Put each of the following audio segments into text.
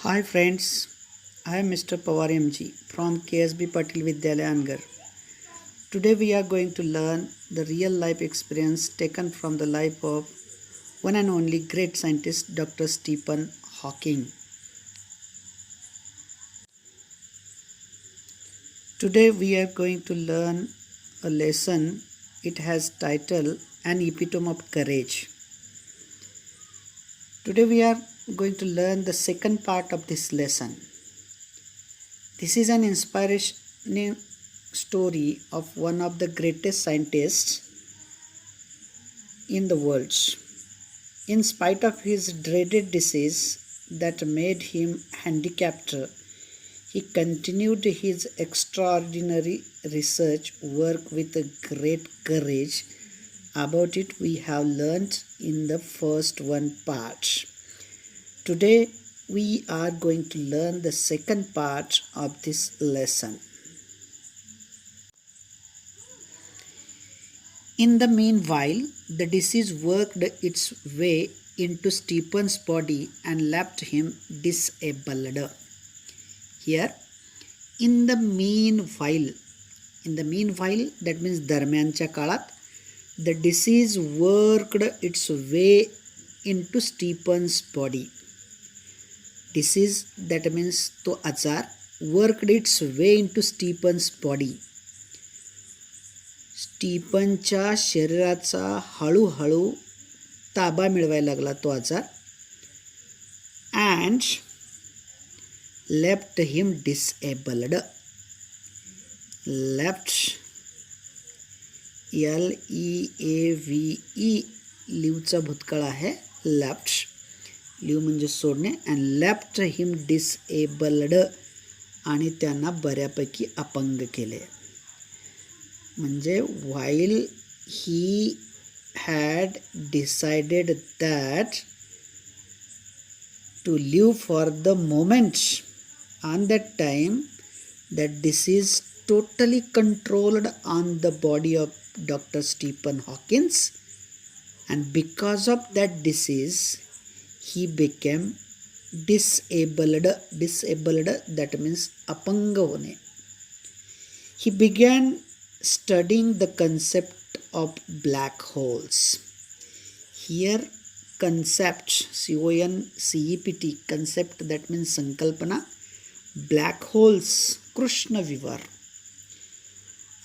Hi friends, I am Mr. Pawar MG from KSB Patil Vidyalaya Angar. Today we are going to learn the real life experience taken from the life of one and only great scientist Dr. Stephen Hawking. Today we are going to learn a lesson. It has title An Epitome of Courage. Today we are going to learn the second part of this lesson. This is an inspiring story of one of the greatest scientists in the world. In spite of his dreaded disease that made him handicapped, he continued his extraordinary research work with a great courage. About it we have learned in the first one part. Today we are going to learn the second part of this lesson. In the meanwhile, the disease worked its way into Stephen's body and left him disabled. Here, in the meanwhile, that means दरम्यानच्या काळात, the disease worked its way into Stephen's body. Disease, that means तो आजार, worked its way into Stephen's body. स्टीफनच्या शरीराचा हळूहळू ताबा मिळवायला लागला तो आजार and left him disabled. Left LEAVE लिव्हचा भूतकाळ आहे. लेफ्ट लिव्ह म्हणजे सोडणे अँड लेफ्ट हिम डिसेबल्ड आणि त्यांना बऱ्यापैकी अपंग केले. म्हणजे while he had decided that to live for the moment, on that time that disease totally controlled on the body of Dr. Stephen Hawking, and because of that disease he became disabled. That means अपंग होणे. He began studying the concept of black holes. Here concept, CONCEPT, concept, that means sankalpana, black holes, Krishna Vivar.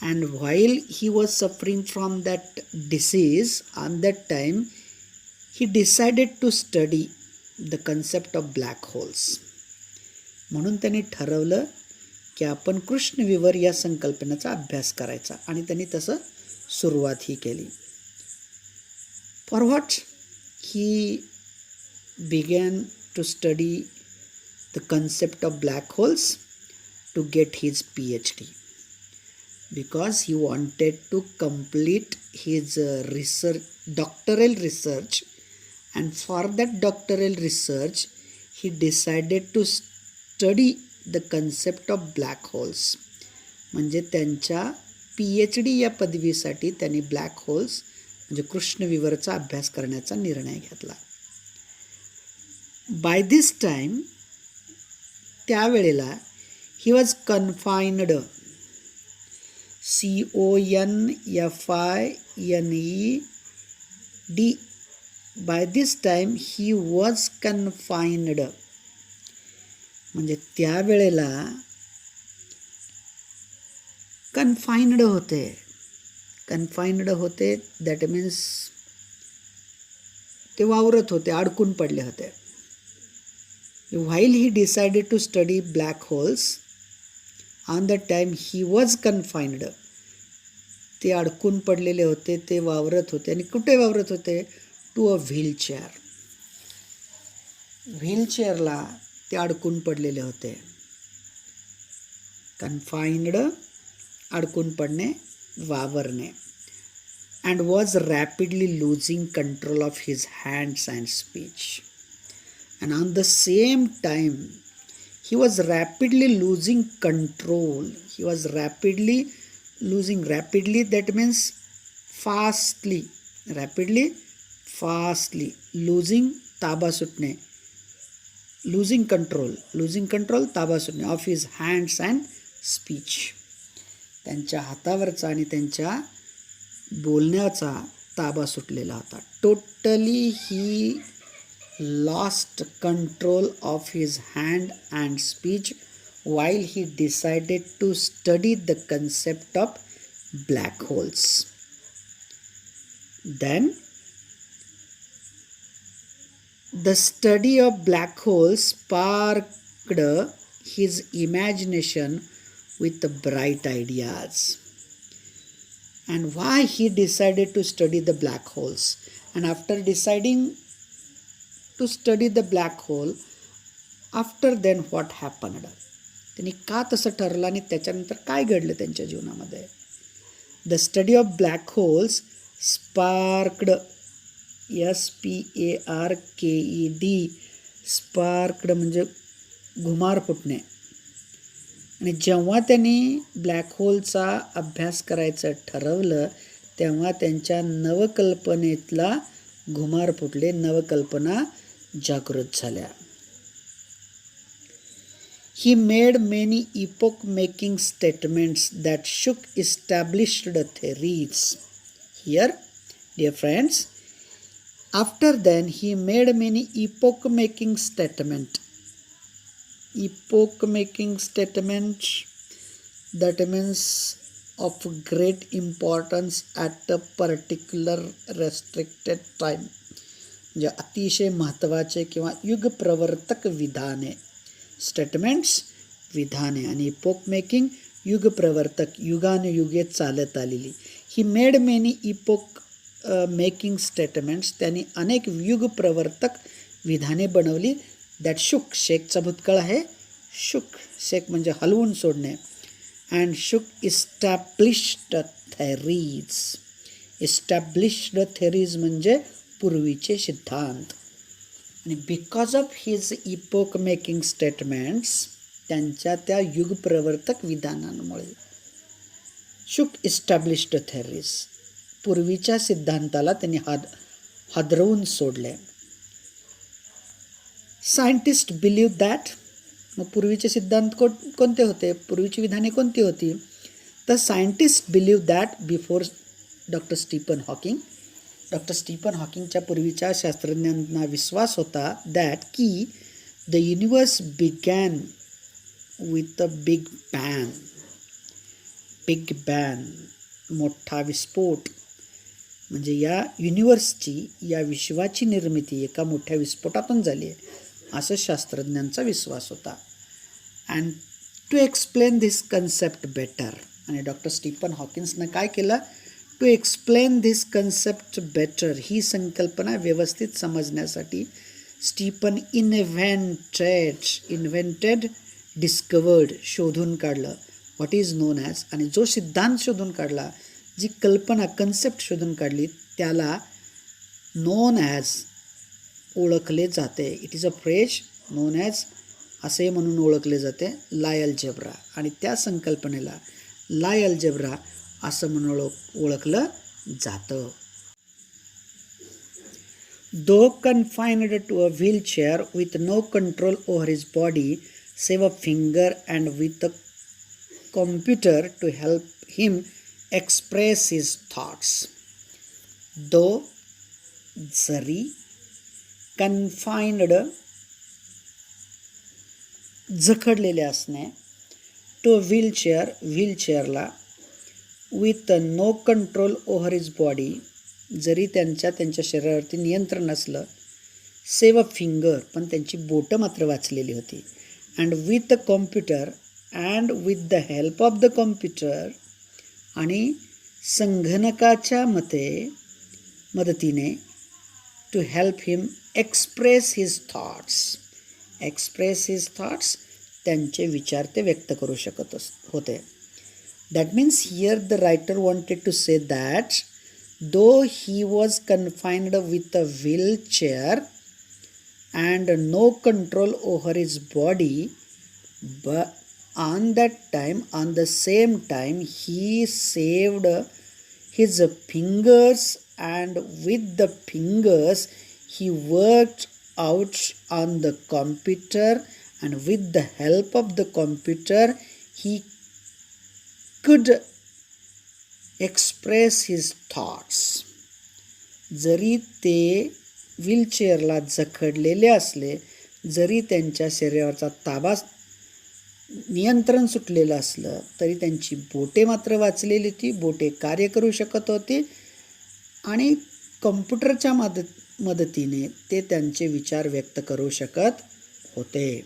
And while he was suffering from that disease, on that time he decided to study the concept of black holes. म्हणून त्यांनी ठरवलं की आपण कृष्ण विवर या संकल्पनेचा अभ्यास करायचा आणि त्यांनी तसं सुरुवात ही केली. For what he began to study the concept of black holes to get his PhD, because he wanted to complete his doctoral research, and for that doctoral research he decided to study the concept of black holes. म्हणजे त्यांच्या PhD या पदवीसाठी त्यांनी black holes म्हणजे कृष्ण विवरचा अभ्यास करण्याचा निर्णय घेतला. बाय दिस टाइम त्यावेळेला he was confined, CONFINED. By this time he was confined म्हणजे त्यावेळेला कन्फाइन्ड होते. दॅट मीन्स ते वावरत होते, अडकून पडले होते. While he decided to study black holes, on the time he was confined. ते अडकून पडलेले होते, ते वावरत होते. आणि कुठे वावरत होते? To a wheelchair. व्हीलचेअरला ते अडकून पडलेले होते. कन्फाइन्ड, अडकून पडणे, वावरणे. And was rapidly losing control of his hands and speech. And on the same time he was rapidly losing control. He was rapidly, that means fastly, losing, ताबा सुटणे, losing control ताबा सुटणे of his hands and speech. त्यांच्या हातावरचा आणि त्यांच्या बोलण्याचा ताबा सुटलेला होता. Totally he lost control of his hand and speech while he decided to study the concept of black holes. Then the study of black holes sparked his imagination with bright ideas. And why he decided to study the black holes? And after deciding to study the black hole, after then what happened? त्यांनी का तसं ठरलं आणि त्याच्यानंतर काय घडलं त्यांच्या जीवनामध्ये? The study of black holes sparked, SPARKED, sparked म्हणजे घुमार फुटणे. आणि जेव्हा त्यांनी ब्लॅक होलचा अभ्यास करायचं ठरवलं तेव्हा त्यांच्या नवकल्पनेतला घुमार फुटले, नवकल्पना जागृत झाल्या. He made many epoch-making statements that shook established theories. Here, dear friends, after then he made many epoch-making statements. Epoch-making statements, that means of great importance at a particular restricted time. म्हणजे अतिशय महत्त्वाचे किंवा युगप्रवर्तक विधाने. Statements विधाने आणि epoch making युग प्रवर्तक, युगानुयुगे चालत आलेली. He made many epoch making statements, त्यांनी अनेक युग प्रवर्तक विधाने बनवली. दॅट शुक, शेकचा भूतकाळ आहे शुक, शेक म्हणजे हलवून सोडणे. अँड शुक इस्टॅब्लिश्ड थेरीज. इस्टॅब्लिश्ड थेरीज म्हणजे पूर्वीचे सिद्धांत. आणि because of his epoch making statements, त्यांच्या त्या युगप्रवर्तक विधानांमुळे, शुक इस्टॅब्लिश्ड थेरीज, पूर्वीच्या सिद्धांताला त्यांनी हादरवून सोडले. सायंटिस्ट बिलीव्ह दॅट, मग पूर्वीचे सिद्धांत कोणते होते, पूर्वीची विधाने कोणती होती? तर scientist believe that before doctor Stephen Hawking, doctor Stephen हॉकिंगच्या पूर्वीच्या शास्त्रज्ञांना विश्वास होता दॅट की the universe began with a big bang. Big bang, मोठा विस्फोट, म्हणजे या युनिवर्सची, या विश्वाची निर्मिती एका मोठ्या विस्फोटातून झाली आहे असं शास्त्रज्ञांचा विश्वास होता. And to explain this concept better, आणि डॉक्टर स्टीफन हॉकिन्सनं काय केलं? To explain this concept better, ही संकल्पना व्यवस्थित समजण्यासाठी स्टीफन इन्व्हेंटेड, डिस्कवर्ड, शोधून काढलं, व्हॉट इज नोन ॲज, आणि जो सिद्धांत शोधून काढला, जी कल्पना, कन्सेप्ट शोधून काढली, त्याला नोन ॲज ओळखले जाते. It is a phrase non as, असे म्हणून ओळखले जाते, लाई अल्जेब्रा. आणि त्या संकल्पनेला लाई अल्जेब्रा असं म्हणून ओळखलं जातं. Though confined to a wheelchair with no control over his body save a finger and with a computer to help him express his thoughts. Though जरी कन्फाइन्ड, जखडलेले असणे, टू व्हीलचेअरला, with no control over his body, जरी त्यांच्या शरीरावरती नियंत्रण नसलं, save a finger, पण त्यांची बोटं मात्र वाचलेली होती, and with the computer, and with the help of the computer, आणि संगणकाच्या मदतीने, to help him express his thoughts, त्यांचे विचार ते व्यक्त करू शकत होते. That means here the writer wanted to say that though he was confined with a wheelchair and no control over his body, but on the same time he saved his fingers, and with the fingers he worked out on the computer, and with the help of the computer he could express his thoughts. जरी ते व्हीलचेअरला जखडलेले असले, जरी त्यांच्या शरीराचा ताबा नियंत्रण सुटलेलं असलं, तरी त्यांची बोटे मात्र वाचलेली होती, बोटे कार्य करू शकत होती आणि कम्प्युटरच्या मदतीने ते त्यांचे विचार व्यक्त करू शकत होते.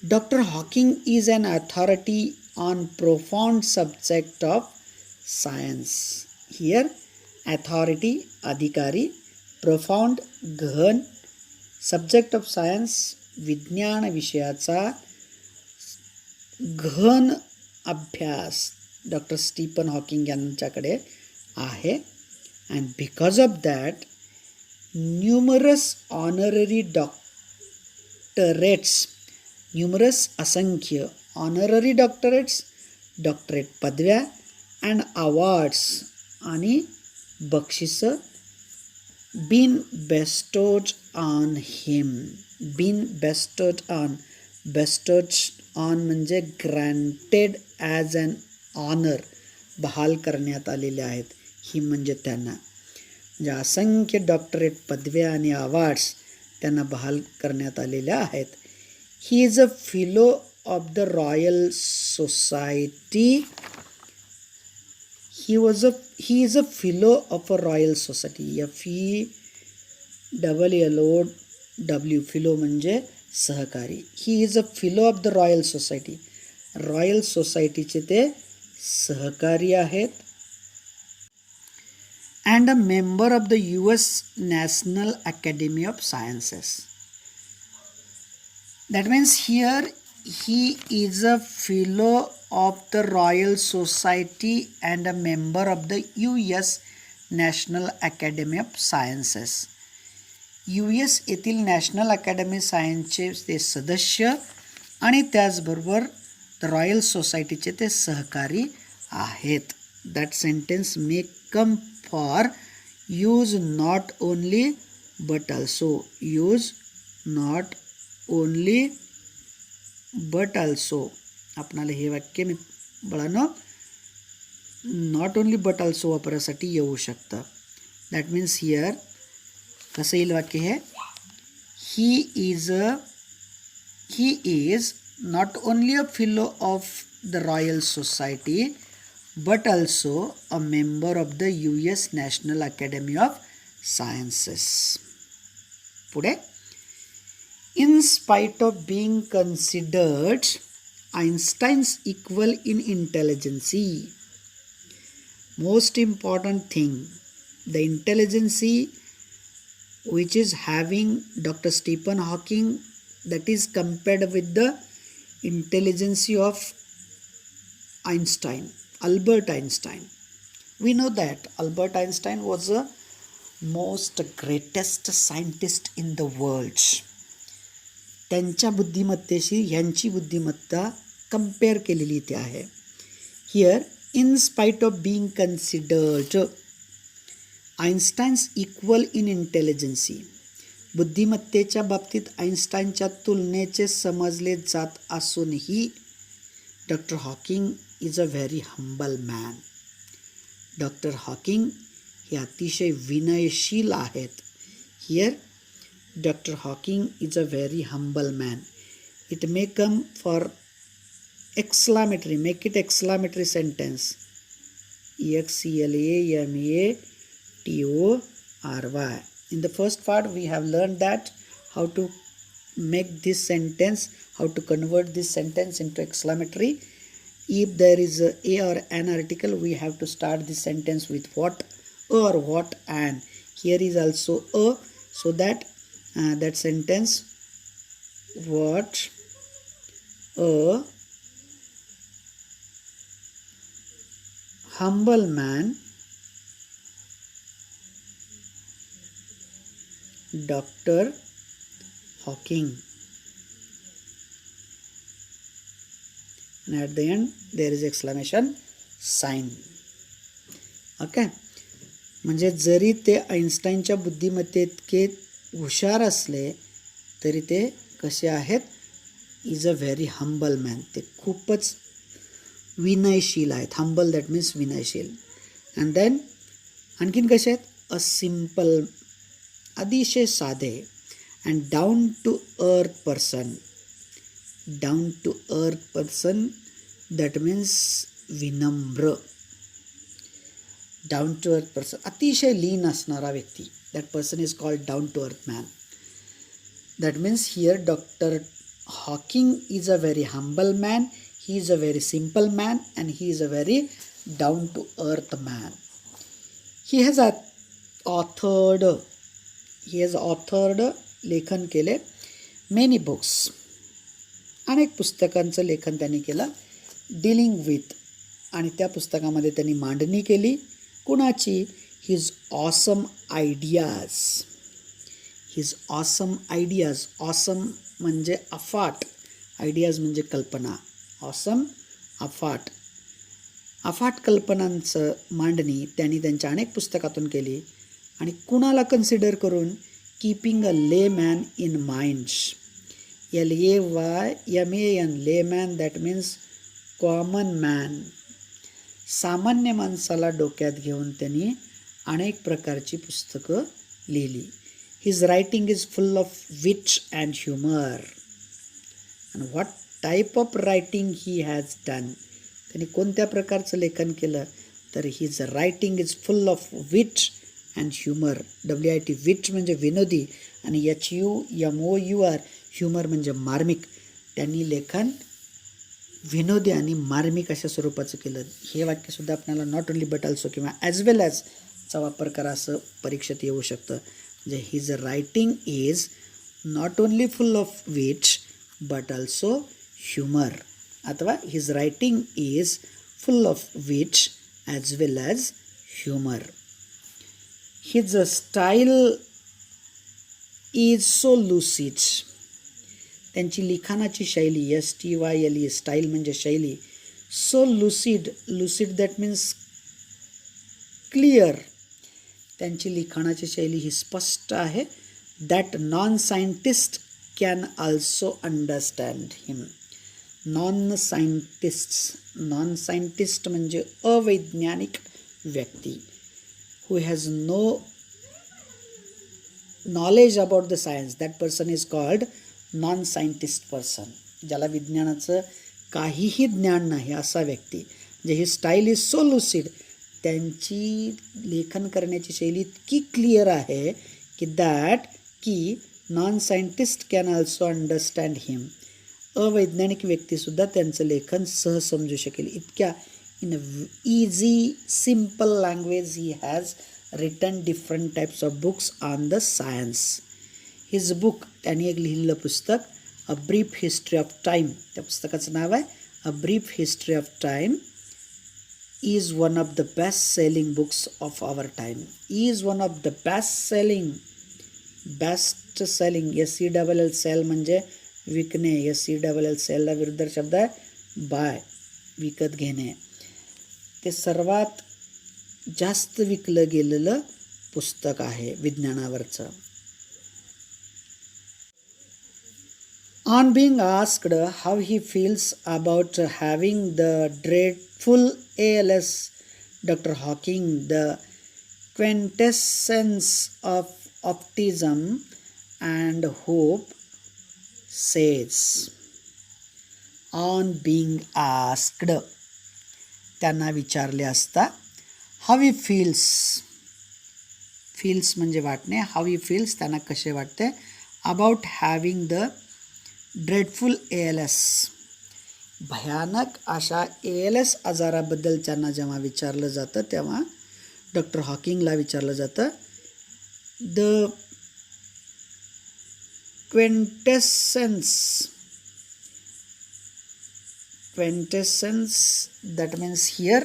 Doctor Hawking is an authority on profound subject of science. Here authority अधिकारी, प्रोफाउंड गहन, सब्जेक्ट ऑफ सायन्स विज्ञान विषयाचा गहन अभ्यास डॉक्टर स्टीफन हॉकिंग यांच्याकडे आहे. And because of that numerous honorary doctorates, numerous असंख्य ऑनररी डॉक्टरेट्स, डॉक्टरेट पदव्या अँड अवॉर्ड्स आणि बक्षिसं been bestowed on him. Been bestowed on, bestowed on म्हणजे ग्रँटेड ॲज अन ऑनर, बहाल करण्यात आलेले आहेत. हिम म्हणजे त्यांना, म्हणजे असंख्य डॉक्टरेट पदव्या आणि अवॉर्ड्स त्यांना बहाल करण्यात आलेल्या आहेत. He is a fellow of the royal society. He is a fellow of a royal society. FELLOW, fellow म्हणजे सहकारी. He is a fellow of the royal society. Royal सोसायटीचे ते सहकारी आहेत. And a member of the US National Academy of Sciences. That means here he is a fellow of the Royal Society and a member of the US National Academy of Sciences. US येथील national academy सायन्सचे ते सदस्य आणि त्याचबरोबर the royal सोसायटीचे ते सहकारी आहेत. That sentence may come for use not only but also. Use not only but also. आपणाला हे वाक्य मी बाळांनो नॉट ओनली बट ऑल्सो वापरासाठी येऊ शकतं. दॅट मीन्स हियर कसं येईल वाक्य हे, he is not only a fellow of the royal society but also a member of the US national academy of sciences. पुढे, in spite of being considered Einstein's equal in intelligence. Most important thing, the intelligence which is having Dr. Stephen Hawking, that is compared with the intelligence of Einstein, Albert Einstein. We know that Albert Einstein was the most greatest scientist in the world. त्यांच्या बुद्धिमत्तेशी ह्यांची बुद्धिमत्ता compare केलेली इथे आहे. Here in spite of being considered Einstein's equal in intelligence. बुद्धिमत्तेच्या बाबतीत आइन्स्टाईनच्या तुलनेचे समजले जात असूनही doctor Hawking is a very humble man. Doctor Hawking हे अतिशय विनयशील आहेत. Here Dr. Hawking is a very humble man. It may come for exclamatory, make it exclamatory sentence. EXCLAMATORY. In the first part we have learned that how to make this sentence, how to convert this sentence into exclamatory. If there is a or an article, we have to start this sentence with what, or what an. Here is also a, so that that sentence, what a humble man Dr. Hawking, and at the end there is exclamation sign. Okay, म्हणजे जरी ते आइन्स्टाईनच्या बुद्धिमत्तेइतके हुशार असले तरी ते कसे आहेत, is a very humble man, ते खूपच विनयशील आहेत. हंबल दॅट मीन्स विनयशील. अँड देन आणखीन कसे आहेत, अ सिम्पल, अतिशय साधे, and down to earth person. Down to earth person that means विनम्र. डाऊन टू अर्थ पर्सन, अतिशय लीन असणारा व्यक्ती, that person is called down to earth man. That means here doctor Hawking is a very humble man, he is a very simple man, and he is a very down to earth man. He has authored लेखन केले many books, अनेक पुस्तकांचं लेखन त्यांनी केलं dealing with, आणि त्या पुस्तकामध्ये त्यांनी मांडणी केली कुणाची, his awesome ideas. His awesome ideas, awesome म्हणजे अफाट, आयडियाज म्हणजे कल्पना, ऑसम अफाट, अफाट कल्पनांचं मांडणी त्यांनी त्यांच्या अनेक पुस्तकातून केली. आणि कुणाला कन्सिडर करून, keeping a layman in minds. LAYMAN, layman that means common man, सामान्य माणसाला डोक्यात घेऊन त्यांनी अनेक प्रकारची पुस्तकं लिहिली. His writing is full of wit and humour. And what type of writing he has done, त्यांनी कोणत्या प्रकारचं लेखन केलं, तर his writing is full of wit and humour. WIT, wit म्हणजे विनोदी, आणि HUMOUR, ह्युमर म्हणजे मार्मिक. त्यांनी लेखन विनोदी आणि मार्मिक अशा स्वरूपाचं केलं. हे वाक्यसुद्धा आपल्याला नॉट ओनली बट ऑल्सो किंवा ॲज वेल ॲज चा वापर करा असं परीक्षेत येऊ शकतं. म्हणजे his writing is not only full of wit but also humour, अथवा his writing is full of wit as well as humour. His style is so lucid. त्यांची लिखाणाची शैली, STYLE, स्टाईल म्हणजे शैली, so lucid, lucid that means clear. त्यांची लिखाणाची शैली ही स्पष्ट आहे. That non scientist can also understand him. Non scientist म्हणजे अवैज्ञानिक व्यक्ती, who has no knowledge about the science, that person is called non scientist person. ज्याला विज्ञानाचं काहीही ज्ञान नाही असा व्यक्ती. म्हणजे ही स्टाईल इज सो लुसिड, त्यांची लेखन करण्याची शैली इतकी क्लिअर आहे की non scientist can also understand him. अवैज्ञानिक व्यक्तीसुद्धा त्यांचं लेखन सहज समजू शकेल. इतक्या in a easy simple language he has written different types of books on the science. His book, त्यांनी एक लिहिलेलं पुस्तक, a brief history of time, त्या पुस्तकाचं नाव आहे a brief history of time, is one of the best selling books of our time. Is one of the best selling, SELL sell म्हणजे विकणे, SELL सेलला विरुद्ध शब्द आहे बाय, विकत घेणे. ते सर्वात जास्त विकलं गेलेलं पुस्तक आहे विज्ञानावरचं. On being asked how he feels about having the dreadful ALS, Dr. Hawking, the quintessence of optimism and hope, says, on being asked, त्यांना विचारले असता, how he feels, feels म्हणजे वाटणे, how he feels त्यांना कसे वाटते, about having the dreadful ALS, भयानक अशा ALS आजाराबद्दल त्यांना जेव्हा विचारलं जातं तेव्हा डॉक्टर हॉकिंगला विचारलं जातं, the quintessence that means here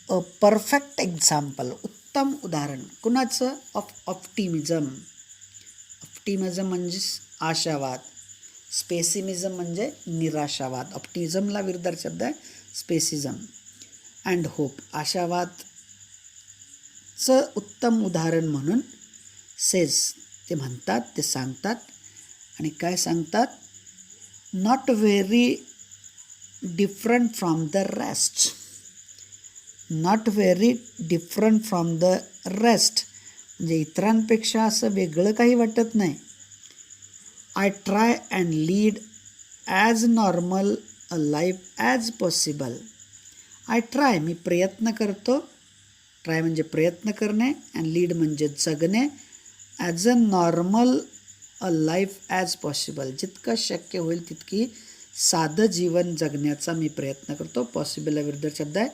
a perfect example, उत्तम उदाहरण कुणाचं, ऑफ ऑप्टिमिझम. ऑप्टिमिझम म्हणजे आशावाद, स्पेसिमिझम म्हणजे निराशावाद. ऑप्टिमिझमला विरुद्ध शब्द आहे स्पेसिझम. अँड होप, आशावादचं उत्तम उदाहरण म्हणून सेज ते म्हणतात, ते सांगतात. आणि काय सांगतात? Not very different from the rest. Not very different from the rest म्हणजे इतरांपेक्षा असं वेगळं काही वाटत नाही. I try and lead as normal a life as possible. I try, मी प्रयत्न करतो. ट्राय म्हणजे प्रयत्न करणे, अँड लीड म्हणजे जगणे. As a normal a life as possible, जितकं शक्य होईल तितकी साधं जीवन जगण्याचा मी प्रयत्न करतो. पॉसिबलला विरुद्ध शब्द आहे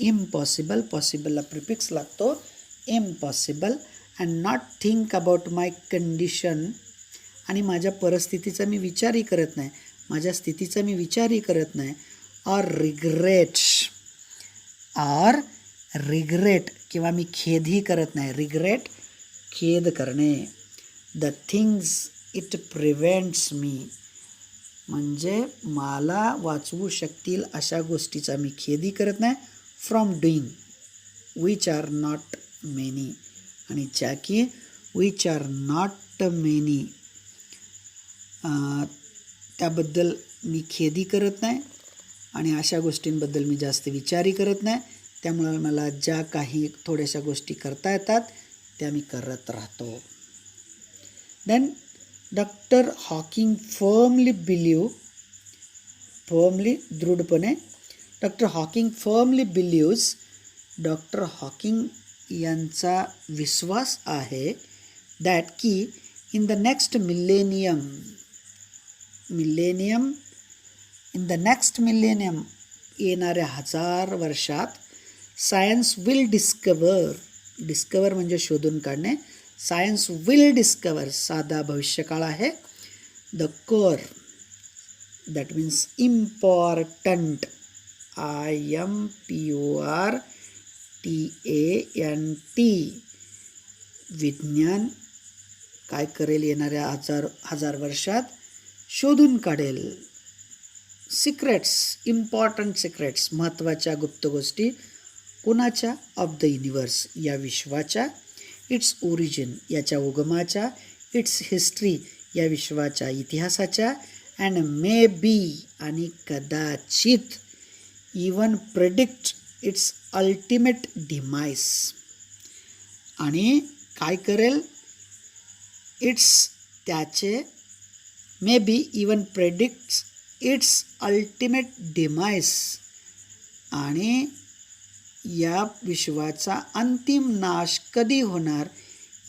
इम्पॉसिबल. पॉसिबलला प्रिफिक्स लागतो impossible. And not think about my condition. आणि माझ्या परिस्थितीचा मी विचारही करत नाही, माझ्या स्थितीचा मी विचारही करत नाही. ऑर रिग्रेट किंवा मी खेदही करत नाही. रिग्रेट, खेद करणे. द थिंग्स इट प्रिव्हेंट्स मी, म्हणजे मला वाचवू शकतील अशा गोष्टीचा मी खेदही करत नाही. From doing which are not many, आणि ज्या की विच आर नॉट मेनी त्याबद्दल मी खेदही करत नाही, आणि अशा गोष्टींबद्दल मी जास्त विचारही करत नाही. त्यामुळे मला ज्या काही थोड्याशा गोष्टी करता येतात त्या मी करत राहतो. देन डॉक्टर हॉकिंग दृढपणे, doctor Hawking firmly believes, doctor Hawking यांचा विश्वास आहे दॅट की इन द नेक्स्ट मिलेनियम येणाऱ्या 1000 वर्षात सायन्स विल डिस्कवर म्हणजे शोधून काढणे. सायन्स विल डिस्कवर साधा भविष्यकाळ आहे. The core that means important, IMPORTANT. विज्ञान काय करेल येणाऱ्या 1000 वर्षात? शोधून काढेल. सिक्रेट्स, इम्पॉर्टंट सिक्रेट्स, महत्त्वाच्या गुप्त गोष्टी. कोणाच्या? ऑफ द युनिवर्स, या विश्वाच्या. इट्स ओरिजिन, याच्या उगमाच्या. इट्स हिस्ट्री, या विश्वाच्या इतिहासाच्या. अँड मे बी, आणि कदाचित. Even predict it's ultimate demise, आणि काय करेल? इट्स त्याचे may be even predicts it's ultimate demise, आणि या विश्वाचा अंतिम नाश कधी होणार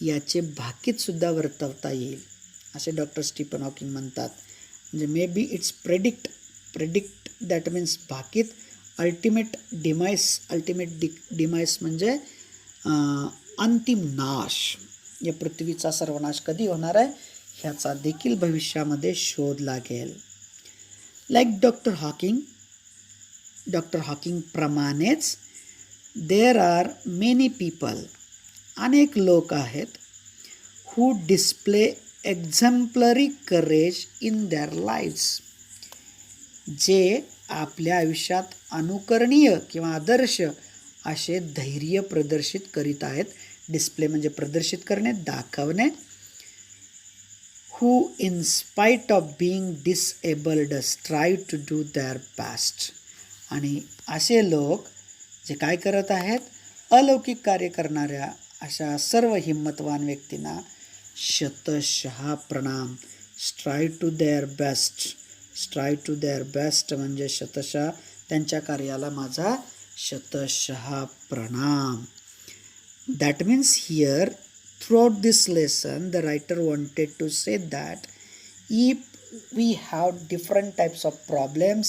याचे भाकीतसुद्धा वर्तवता येईल, असे डॉक्टर स्टीफन हॉकिंग म्हणतात. म्हणजे may be it's predict that means भाकीत. अल्टिमेट डिमाइस म्हणजे अंतिम नाश. या पृथ्वीचा सर्वनाश कधी होणार आहे ह्याचा देखील भविष्यामध्ये शोध लागेल. लाईक डॉक्टर हॉकिंग प्रमाणेच देर आर मेनी पीपल, अनेक लोक आहेत, who display exemplary courage in their lives, जे आपल्या आयुष्यात अनुकरणीय किंवा आदर्श असे धैर्य प्रदर्शित करीत आहेत. डिस्प्ले म्हणजे प्रदर्शित करणे, दाखवणे. who in spite of being disabled strive to do their best. आणि असे लोक जे काय करत आहेत? अलौकिक कार्य करणाऱ्या अशा सर्व हिम्मतवान व्यक्तींना शतशः प्रणाम. स्ट्राईव्ह टू देअर बेस्ट म्हणजे शतशः त्यांच्या कार्याला माझा शतशः प्रणाम. That means here throughout this lesson the writer wanted to say that if we have different types of problems,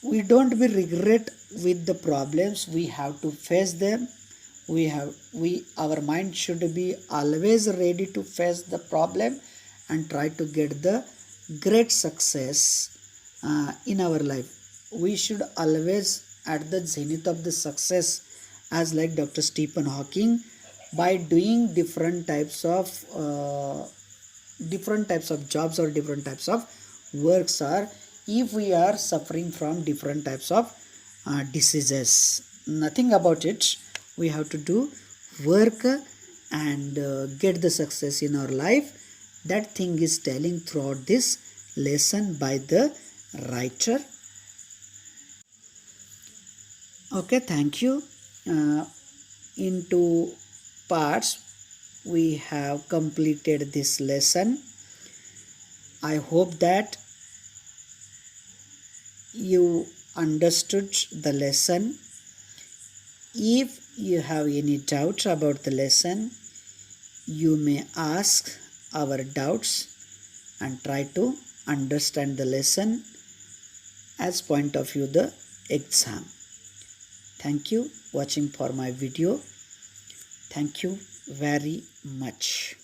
we don't be regret with the problems, we have to face them. Our mind should be always ready to face the problem and try to get the great success in our life. We should always at the zenith of the success, as like Dr. Stephen Hawking, by doing different types of jobs or different types of works, or if we are suffering from different types of diseases. Nothing about it. We have to do work and get the success in our life. That thing is telling throughout this lesson by the writer. Okay, thank you. In two parts we have completed this lesson. I hope that you understood the lesson. If you have any doubts about the lesson, you may ask our doubts and try to understand the lesson as point of view the exam. Thank you watching for my video. Thank you very much.